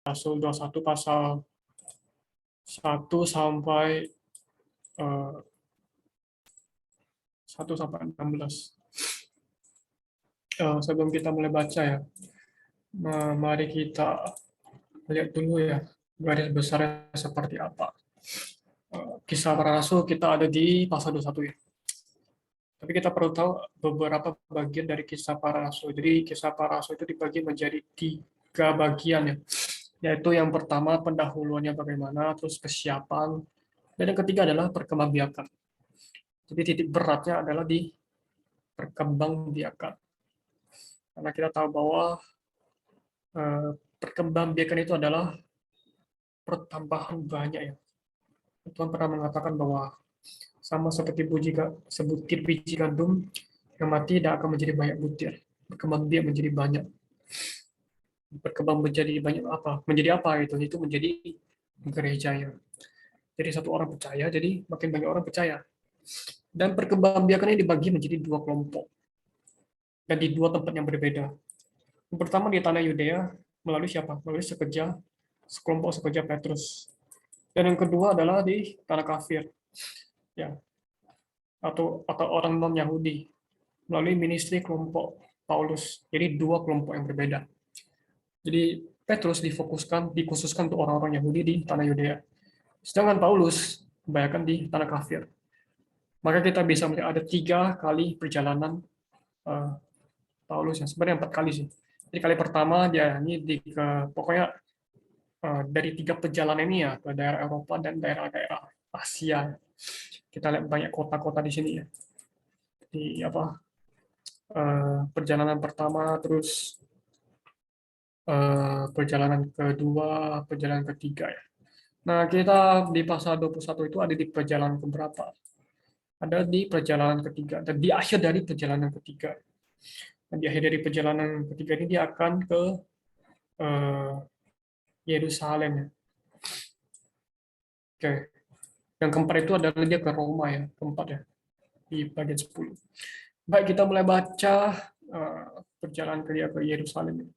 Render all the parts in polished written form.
Rasul 21 pasal 1 eh, 1 sampai 16. Sebelum kita mulai baca ya, mari kita lihat dulu ya garis besarnya seperti apa. Kisah para Rasul kita ada di pasal 21 ya. Tapi kita perlu tahu beberapa bagian dari kisah para Rasul. Jadi kisah para Rasul itu dibagi menjadi 3 bagian ya. Yaitu yang pertama pendahuluannya bagaimana, terus kesiapan, dan yang ketiga adalah perkembangbiakan. Jadi titik beratnya adalah di perkembangbiakan. Karena kita tahu bahwa perkembangbiakan itu adalah pertambahan banyak ya. Tuhan pernah mengatakan bahwa sama seperti sebutir biji gandum yang mati tidak akan menjadi banyak butir, berkembang biak menjadi banyak. Berkembang menjadi banyak apa? Menjadi apa itu? Itu menjadi gerejanya. Jadi satu orang percaya, jadi makin banyak orang percaya. Dan perkembangbiakannya dibagi menjadi 2 kelompok dan di 2 tempat yang berbeda. Yang pertama di tanah Yudea melalui siapa? Melalui sekelompok sekerja Petrus. Dan yang kedua adalah di tanah kafir, ya, atau orang non Yahudi melalui ministry kelompok Paulus. Jadi 2 kelompok yang berbeda. Jadi Petrus dikhususkan untuk orang-orang Yahudi di tanah Yudea. Sedangkan Paulus kebanyakan di tanah kafir. Maka kita bisa melihat ada 3 kali perjalanan uh, Paulus, yang sebenarnya 4 kali sih. Jadi kali pertama dia ini pokoknya dari 3 perjalanan ini ya ke daerah Eropa dan daerah-daerah Asia. Kita lihat banyak kota-kota di sini ya. Di apa perjalanan pertama, terus perjalanan kedua, perjalanan ketiga ya. Nah, kita di pasal 21 itu ada di perjalanan keberapa? Ada di perjalanan ketiga, dan di akhir dari perjalanan ketiga. Dan di akhir dari perjalanan ketiga ini dia akan ke eh, Yerusalem ya. Oke. Yang keempat itu adalah dia ke Roma ya, keempat ya, di bagian 10. Baik, kita mulai baca eh, perjalanan ke dia ke Yerusalem.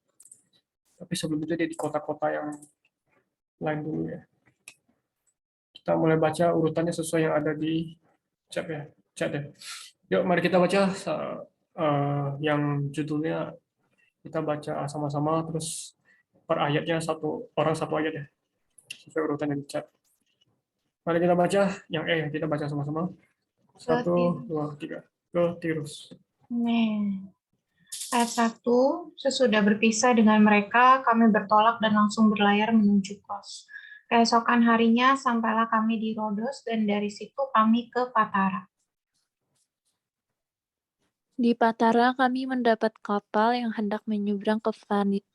Tapi sebelum itu dia di kota-kota yang lain dulu ya. Kita mulai baca urutannya sesuai yang ada di chat ya. Chat ya. Yuk, mari kita baca yang judulnya, kita baca sama-sama, terus per ayatnya satu orang satu ayat ya, sesuai urutan yang di chat. Mari kita baca yang kita baca sama-sama. Satu, dua, tiga. Ke Tirus. Amin. Ayat 1, sesudah berpisah dengan mereka, kami bertolak dan langsung berlayar menuju Kos. Keesokan harinya, sampailah kami di Rodos, dan dari situ kami ke Patara. Di Patara kami mendapat kapal yang hendak menyeberang ke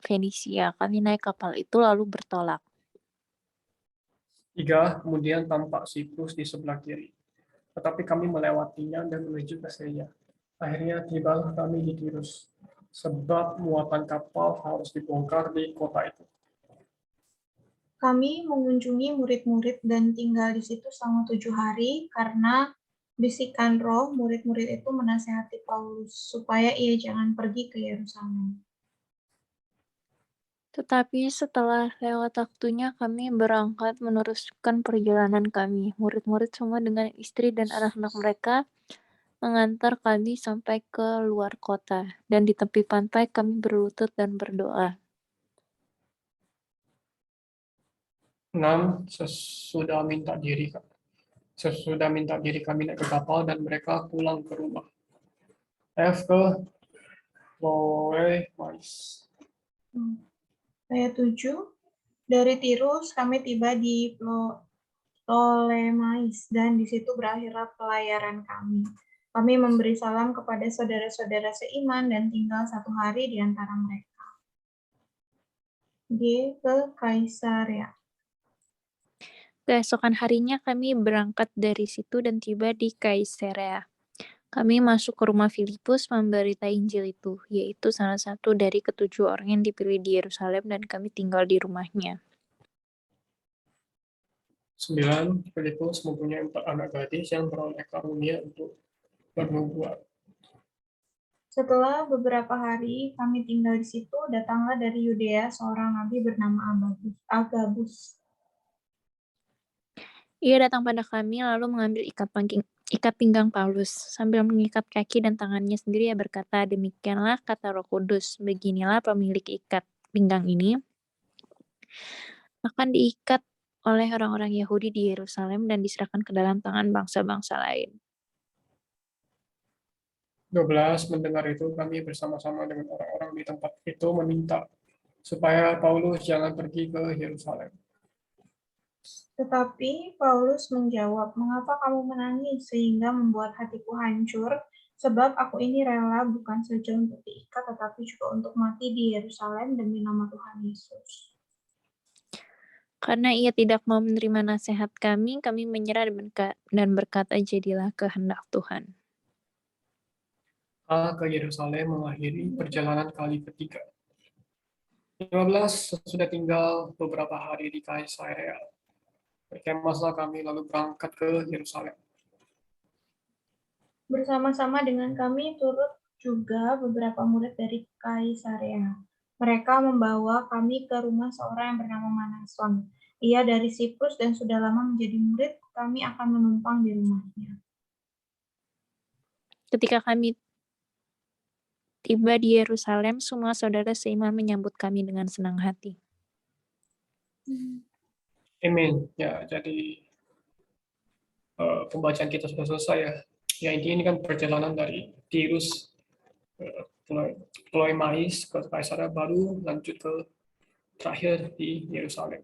Fenisia. Kami naik kapal itu lalu bertolak. 3, kemudian tampak Siprus di sebelah kiri. Tetapi kami melewatinya dan menuju ke Syria. Akhirnya tibalah kami di Tirus, sebab muatan kapal harus dibongkar di kota itu. Kami mengunjungi murid-murid dan tinggal di situ selama 7 hari, karena bisikan roh murid-murid itu menasihati Paulus supaya ia jangan pergi ke Yerusalem. Tetapi setelah lewat waktunya kami berangkat meneruskan perjalanan kami. Murid-murid semua dengan istri dan anak-anak mereka mengantar kami sampai ke luar kota. Dan di tepi pantai kami berlutut dan berdoa. 6, sesudah minta diri kami naik ke kapal dan mereka pulang ke rumah. F, ke Ptolemais. Ayat 7, dari Tirus kami tiba di Ptolemais, dan di situ berakhirlah pelayaran kami. Kami memberi salam kepada saudara-saudara seiman dan tinggal 1 hari di antara mereka. G, ke Kaisarea. Keesokan harinya kami berangkat dari situ dan tiba di Kaisarea. Kami masuk ke rumah Filipus memberitai Injil itu, yaitu salah satu dari ke-7 orang yang dipilih di Yerusalem, dan kami tinggal di rumahnya. 9, Filipus mempunyai 4 anak gadis yang beroleh karunia untuk bernubuat. Setelah beberapa hari kami tinggal di situ, datanglah dari Yudea seorang nabi bernama Agabus. Ia datang pada kami lalu mengambil ikat pinggang Paulus. Sambil mengikat kaki dan tangannya sendiri, ia berkata, "Demikianlah kata Roh Kudus, beginilah pemilik ikat pinggang ini akan diikat oleh orang-orang Yahudi di Yerusalem dan diserahkan ke dalam tangan bangsa-bangsa lain." 12 mendengar itu, kami bersama-sama dengan orang-orang di tempat itu meminta supaya Paulus jangan pergi ke Yerusalem. Tetapi Paulus menjawab, "Mengapa kamu menangis sehingga membuat hatiku hancur? Sebab aku ini rela bukan saja untuk diikat, tetapi juga untuk mati di Yerusalem demi nama Tuhan Yesus." Karena ia tidak mau menerima nasihat kami menyerah dan berkata, "Jadilah kehendak Tuhan." Ke Yerusalem mengakhiri perjalanan kali ketiga. 15 Sesudah tinggal beberapa hari di Kaisarea, berkemahlah kami lalu berangkat ke Yerusalem. Bersama-sama dengan kami turut juga beberapa murid dari Kaisarea. Mereka membawa kami ke rumah seorang yang bernama Manason. Ia dari Siprus dan sudah lama menjadi murid, kami akan menumpang di rumahnya. Ketika kami tiba di Yerusalem, semua saudara seiman menyambut kami dengan senang hati. Amin. Ya, jadi pembacaan kita sudah selesai ya. Ya, intinya ini kan perjalanan dari Tirus Ptolemais ke Kaisarea, baru lanjut ke terakhir di Yerusalem.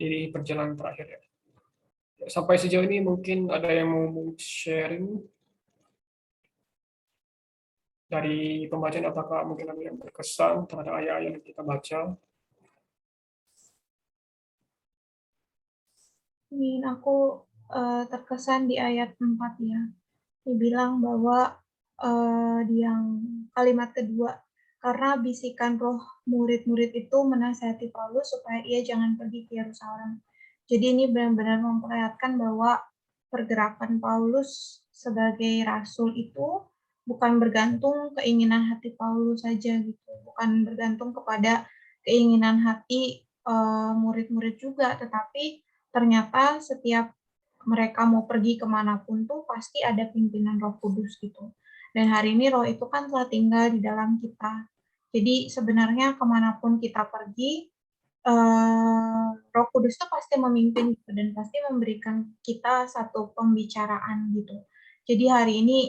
Jadi perjalanan terakhir ya. Sampai sejauh ini mungkin ada yang mau sharing dari pembacaan, apakah mungkin ada yang berkesan terhadap ayat-ayat yang kita baca? Min, aku terkesan di ayat 4 ya. Dibilang bahwa di yang kalimat kedua, karena bisikan roh murid-murid itu menasihati Paulus supaya ia jangan pergi ke Yerusalem. Jadi ini benar-benar memperlihatkan bahwa pergerakan Paulus sebagai rasul itu bukan bergantung keinginan hati Paulus saja gitu, bukan bergantung kepada keinginan hati murid-murid juga, tetapi ternyata setiap mereka mau pergi kemanapun tuh pasti ada pimpinan Roh Kudus gitu. Dan hari ini Roh itu kan telah tinggal di dalam kita. Jadi sebenarnya kemanapun kita pergi, Roh Kudus tuh pasti memimpin gitu, dan pasti memberikan kita satu pembicaraan gitu. Jadi hari ini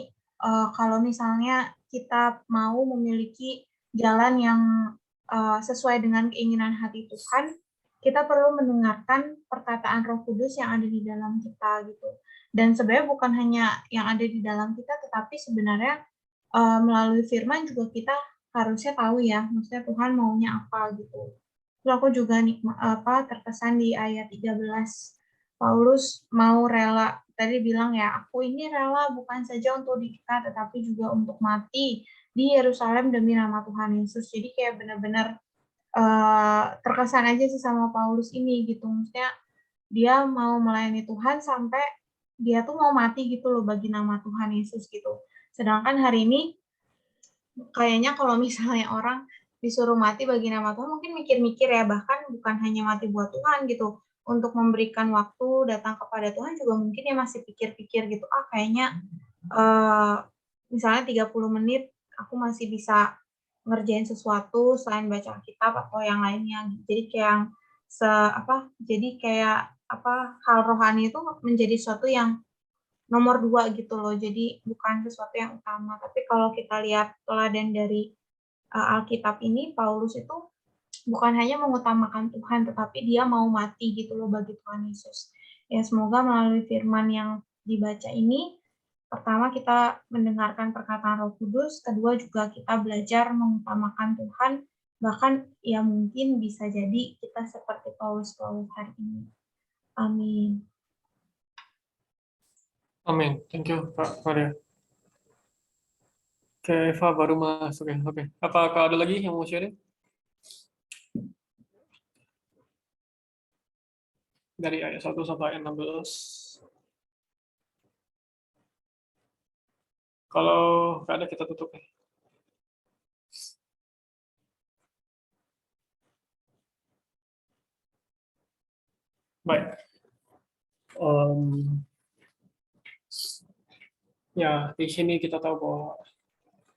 kalau misalnya kita mau memiliki jalan yang sesuai dengan keinginan hati Tuhan, kita perlu mendengarkan perkataan Roh Kudus yang ada di dalam kita gitu. Dan sebenarnya bukan hanya yang ada di dalam kita, tetapi sebenarnya melalui firman juga kita harusnya tahu ya, maksudnya Tuhan maunya apa gitu. Terus aku juga terkesan di ayat 13. Paulus mau rela, tadi bilang ya, aku ini rela bukan saja untuk diikat, tetapi juga untuk mati di Yerusalem demi nama Tuhan Yesus. Jadi kayak benar-benar terkesan aja sih sama Paulus ini gitu, maksudnya dia mau melayani Tuhan sampai dia tuh mau mati gitu loh bagi nama Tuhan Yesus gitu. Sedangkan hari ini kayaknya kalau misalnya orang disuruh mati bagi nama Tuhan mungkin mikir-mikir ya, bahkan bukan hanya mati buat Tuhan gitu, untuk memberikan waktu datang kepada Tuhan juga mungkin ya masih pikir-pikir gitu, kayaknya misalnya 30 menit aku masih bisa ngerjain sesuatu selain baca Alkitab atau yang lainnya. Jadi kayak jadi kayak hal rohani itu menjadi sesuatu yang nomor 2 gitu loh. Jadi bukan sesuatu yang utama. Tapi kalau kita lihat teladan dari Alkitab ini, Paulus itu bukan hanya mengutamakan Tuhan, tetapi dia mau mati gitu loh bagi Tuhan Yesus. Ya semoga melalui firman yang dibaca ini, pertama kita mendengarkan perkataan Roh Kudus, kedua juga kita belajar mengutamakan Tuhan, bahkan ya mungkin bisa jadi kita seperti Paulus hari ini. Amin. Amin. Thank you, Pak Maria. Oke, Eva baru masuk ya. Oke. Apakah ada lagi yang mau sharing? Dari ayat 1 sampai ayat 16. Kalau nggak ada kita tutup ya. Baik. Ya, di sini kita tahu bahwa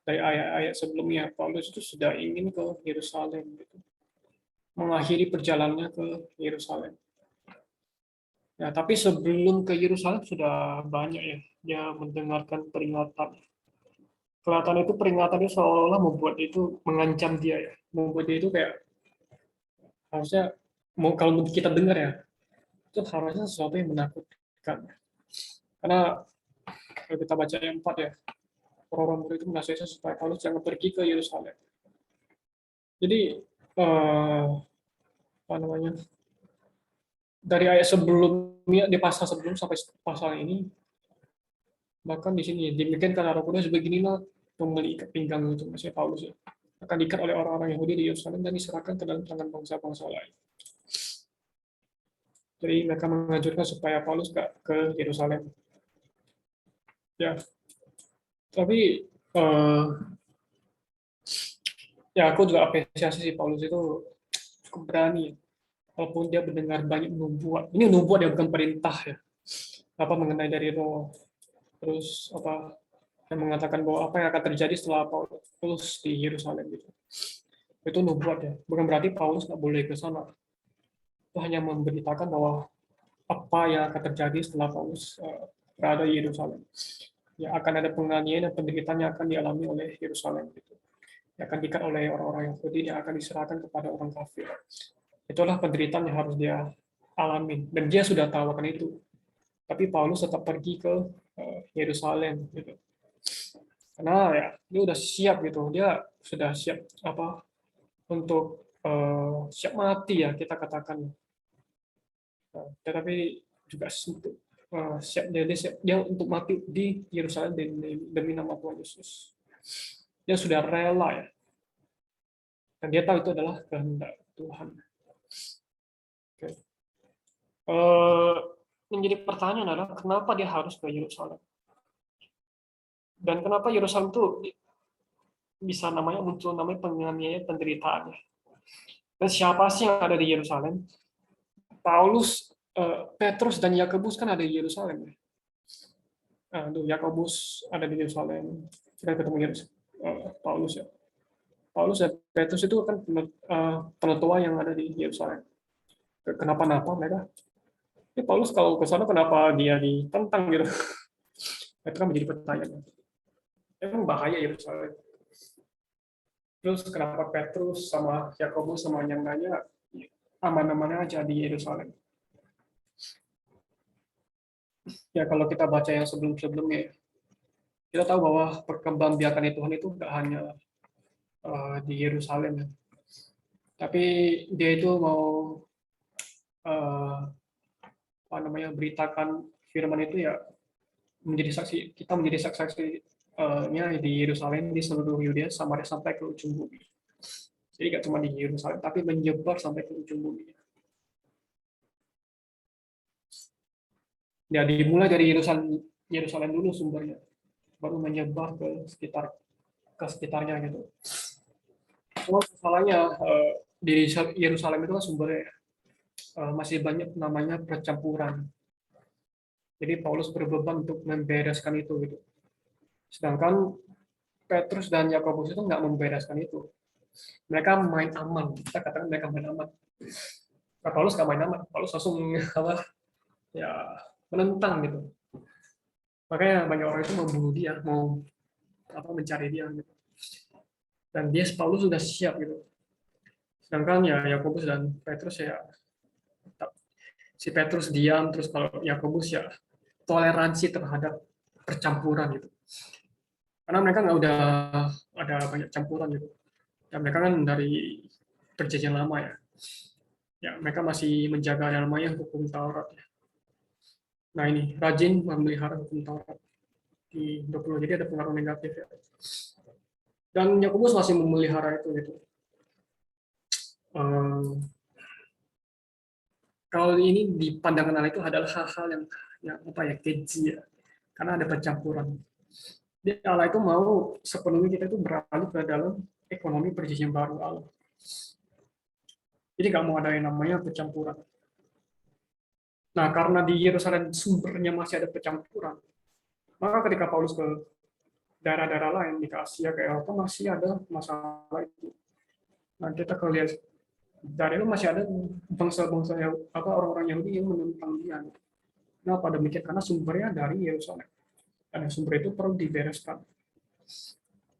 dari ayat-ayat sebelumnya Paulus itu sudah ingin ke Yerusalem, gitu. Mengakhiri perjalanannya ke Yerusalem. Ya, tapi sebelum ke Yerusalem sudah banyak ya dia mendengarkan peringatan. Kelihatan itu peringatannya seolah-olah membuat dia itu mengancam dia ya, membuat dia itu kayak harusnya mau kalau kita dengar ya itu harusnya sesuatu yang menakutkan. Karena kalau kita baca ayat 4 ya, orang-orang murid itu menasihati supaya Paulus jangan pergi ke Yerusalem. Jadi apa namanya, dari ayat sebelumnya di pasal sebelum sampai pasal ini, bahkan di sini demikian karena Roh Kudus beginilah pembeli ikat pinggang itu maksudnya Paulus ya, akan diikat oleh orang-orang Yahudi di Yerusalem dan diserahkan ke dalam tangan bangsa-bangsa lain. Jadi mereka menganjurkan supaya Paulus gak ke Yerusalem. Ya, tapi ya aku juga apresiasi sih Paulus itu cukup berani. Walaupun dia mendengar banyak nubuat. Ini nubuat ya bukan perintah ya. Apa mengenai dari Roh. Terus apa yang mengatakan bahwa apa yang akan terjadi setelah Paulus di Yerusalem gitu. Itu nubuat ya. Bukan berarti Paulus nggak boleh ke sana. Itu hanya memberitakan bahwa apa yang akan terjadi setelah Paulus berada di Yerusalem. Ya akan ada penganiayaan dan penderitaan yang akan dialami oleh Yerusalem gitu. Yang akan diikat oleh orang-orang Yahudi yang akan diserahkan kepada orang kafir. Itulah penderitaan yang harus dia alami dan dia sudah tahu akan itu. Tapi Paulus tetap pergi ke Yerusalem gitu. Karena ya dia udah siap gitu. Dia sudah siap apa untuk siap mati ya kita katakan. Tetapi juga siap dia untuk mati di Yerusalem demi nama Tuhan Yesus. Dia sudah rela ya. Dan dia tahu itu adalah kehendak Tuhan. Oke. Menjadi pertanyaan adalah kenapa dia harus ke Yerusalem? Dan kenapa Yerusalem itu bisa namanya muncul namanya penganiayaan penderitaannya? Dan siapa sih yang ada di Yerusalem? Paulus, Petrus dan Yakobus kan ada di Yerusalem. Yakobus ada di Yerusalem. Kita ketemu Paulus ya. Paulus dan Petrus itu kan penetua yang ada di Yerusalem. Kenapa-napa mereka? Ini Paulus kalau ke sana kenapa dia ditentang gitu? Itu kan menjadi pertanyaan. Emang bahaya Yerusalem. Terus kenapa Petrus sama Yakobus sama yang lainnya aman-aman aja di Yerusalem? Ya kalau kita baca yang sebelum-sebelumnya, kita tahu bahwa perkembangbiakan Tuhan itu nggak hanya di Yerusalem, ya. Tapi dia itu mau apa namanya beritakan firman itu ya menjadi saksi, kita menjadi saksi-saksinya di Yerusalem, di seluruh Yudea, Samaria sampai ke ujung bumi. Jadi nggak cuma di Yerusalem, tapi menyebar sampai ke ujung bumi. Ya dimulai dari Yerusalem dulu sumbernya, baru menyebar ke sekitarnya gitu. Cuma masalahnya di Yerusalem itu kan sumbernya masih banyak namanya percampuran. Jadi Paulus berbeban untuk membereskan itu gitu. Sedangkan Petrus dan Yakobus itu nggak membereskan itu. Mereka main aman. Kita katakan mereka main aman. Nah, Paulus nggak main aman. Paulus langsung apa ya menentang gitu. Makanya banyak orang itu membunuh dia, mau apa mencari dia gitu. Dan dia Paulus sudah siap gitu. Sedangkan ya Yakobus dan Petrus ya si Petrus diam, terus kalau Yakobus ya toleransi terhadap percampuran gitu. Karena mereka nggak udah ada banyak campuran gitu. Ya mereka kan dari perjanjian lama ya. Ya mereka masih menjaga yang namanya hukum Taurat. Ya. Nah ini rajin memelihara hukum Taurat di 20, jadi ada pengaruh negatif ya. Dan Yakobus masih memelihara itu gitu. Kalau ini di pandangan Allah itu adalah hal-hal yang apa ya keji ya, karena ada percampuran. Jadi Allah itu mau sepenuhnya kita itu beralih ke dalam ekonomi perjanjian baru Allah. Jadi nggak mau ada yang namanya pencampuran. Nah, karena di Yerusalem sumbernya masih ada pencampuran, maka ketika Paulus ke daerah-daerah lain di Asia ke Eropa masih ada masalah itu. Nah, kita lihat dari itu masih ada bangsa-bangsa orang-orang Yahudi yang menentang dia. Kenapa demikian? Karena sumbernya dari Yerusalem. Dan sumber itu perlu dibereskan.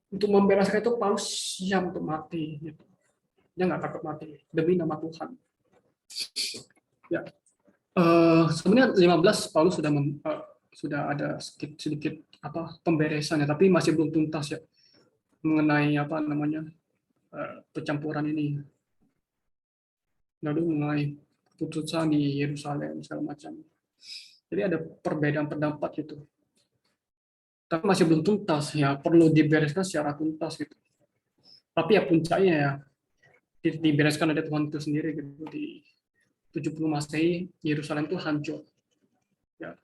Untuk membereskan itu Paulus siap untuk mati. Gitu. Dia nggak takut mati demi nama Tuhan. Ya, sebenarnya 15 Paulus sudah ada sedikit pemberesannya, tapi masih belum tuntas ya mengenai pencampuran ini. Lalu mengenai putusan di Yerusalem segala macam. Jadi ada perbedaan pendapat gitu. Tapi masih belum tuntas ya, perlu dibereskan secara tuntas gitu. Tapi ya puncaknya ya dibereskan oleh Tuhan itu sendiri gitu. Di 70 Masehi Yerusalem itu hancur. Ya.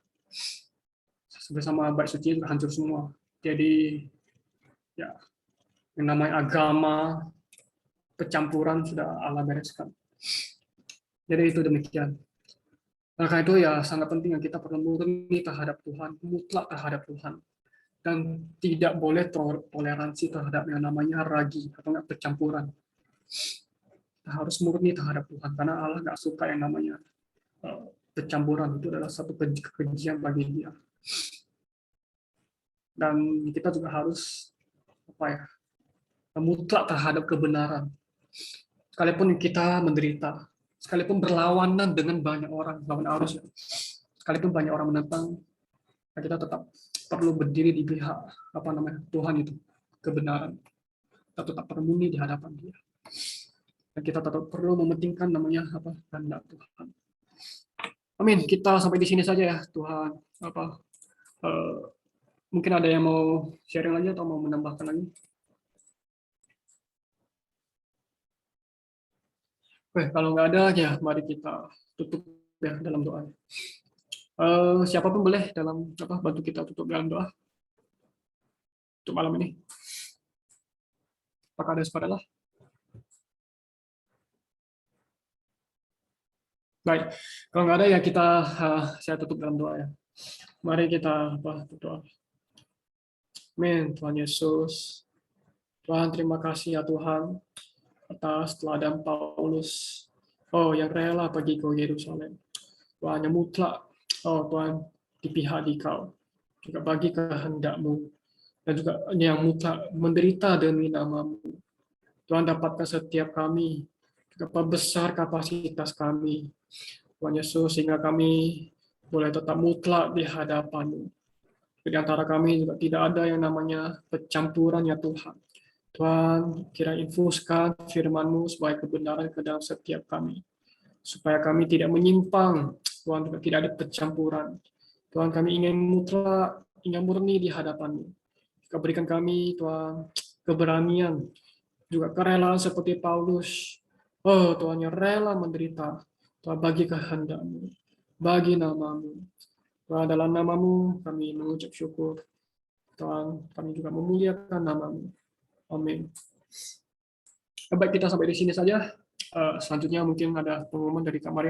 Bersama bait suci itu hancur semua. Jadi ya yang namanya agama pencampuran sudah Allah bereskan. Jadi itu demikian. Maka itu ya sangat penting yang kita perlu murni terhadap Tuhan, mutlak terhadap Tuhan. Dan tidak boleh toleransi terhadap yang namanya ragi atau enggak pencampuran. Kita harus murni terhadap Tuhan karena Allah nggak suka yang namanya pencampuran. Itu adalah satu kekejian bagi Dia. Dan kita juga harus mutlak terhadap kebenaran. Sekalipun kita menderita, sekalipun berlawanan dengan banyak orang, lawan arus, sekalipun banyak orang menentang, kita tetap perlu berdiri di pihak Tuhan itu, kebenaran. Kita tetap murni di hadapan Dia. Dan kita tetap perlu mementingkan kehendak Tuhan. Amin. Kita sampai di sini saja ya, Tuhan. Mungkin ada yang mau sharing lagi atau mau menambahkan lagi? Oke, kalau nggak ada ya mari kita tutup ya dalam doa. Siapapun boleh bantu kita tutup dalam doa untuk malam ini. Apakah ada saudara? Baik, kalau nggak ada ya saya tutup dalam doa ya. Mari kita berdoa. Amin, Tuhan Yesus. Tuhan, terima kasih ya Tuhan atas teladan Paulus. Yang rela pergi ke Yerusalem. Tuhan yang mutlak, Tuhan di pihak Dikau, juga bagi kehendak-Mu, dan juga yang mutlak menderita demi nama-Mu. Tuhan dapatkan setiap kami, juga besar kapasitas kami. Tuhan Yesus, sehingga kami boleh tetap mutlak di hadapan-Mu. Di antara kami juga tidak ada yang namanya pencampuran ya Tuhan. Tuhan, kira infuskan firman-Mu sebagai kebenaran ke dalam setiap kami. Supaya kami tidak menyimpang, Tuhan juga tidak ada pencampuran. Tuhan, kami ingin mutlak, ingin murni di hadapan-Mu. Juga berikan kami, Tuhan, keberanian, juga kerelaan seperti Paulus. Tuhan yang rela menderita, Tuhan bagi kehendak-Mu, bagi nama-Mu. Tuhan, dalam nama-Mu kami mengucap syukur. Tuhan, kami juga memuliakan nama-Mu. Amin. Baik, kita sampai di sini saja. Selanjutnya mungkin ada pengumuman dari Kak Maria.